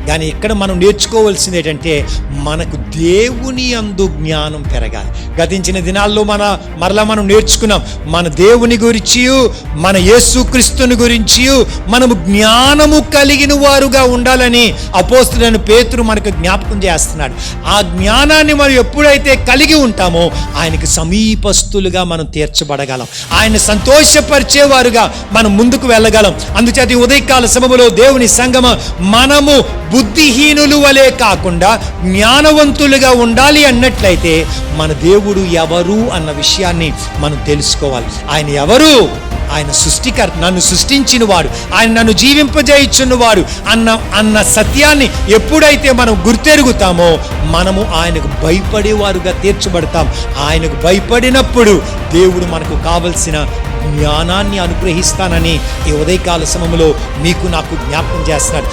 కానీ ఇక్కడ మనం నేర్చుకోవాల్సింది ఏంటంటే మనకు దేవుని యందు జ్ఞానం పెరగాలి. గతించిన దినాల్లో మరలా మనం నేర్చుకున్నాం, మన దేవుని గురించి, మన యేసుక్రీస్తుని గురించి మనము జ్ఞానము కలిగిన వారుగా ఉండాలని అపోస్తలుడైన పేతురు మనకు జ్ఞాపకం చేస్తున్నాడు. ఆ జ్ఞానాన్ని మనం ఎప్పుడైతే కలిగి ఉంటామో ఆయనకు సమీపస్తులుగా మనం తీర్చబడగలం, ఆయన సంతోషపరిచేవారుగా మనం ముందుకు వెళ్ళగలం. అందుచేత ఈ ఉదయకాల సమయంలో దేవుని సంగమ, మనము బుద్ధిహీనులు వలె కాకుండా జ్ఞానవంతులుగా ఉండాలి అన్నట్లయితే మన దేవుడు ఎవరు అన్న విషయాన్ని మనం తెలుసుకోవాలి. ఆయన ఎవరు? ఆయన సృష్టికర్త, నన్ను సృష్టించిన వాడు, ఆయన నన్ను జీవింపజేయుచున్నవాడు అన్న సత్యాన్ని ఎప్పుడైతే మనం గుర్తెరుగుతామో మనము ఆయనకు భయపడేవారుగా తీర్చబడతాం. ఆయనకు భయపడినప్పుడు దేవుడు మనకు కావలసిన జ్ఞానాన్ని అనుగ్రహిస్తానని ఈ ఉదయకాల సమయంలో మీకు నాకు జ్ఞాపకం చేస్తున్నాడు.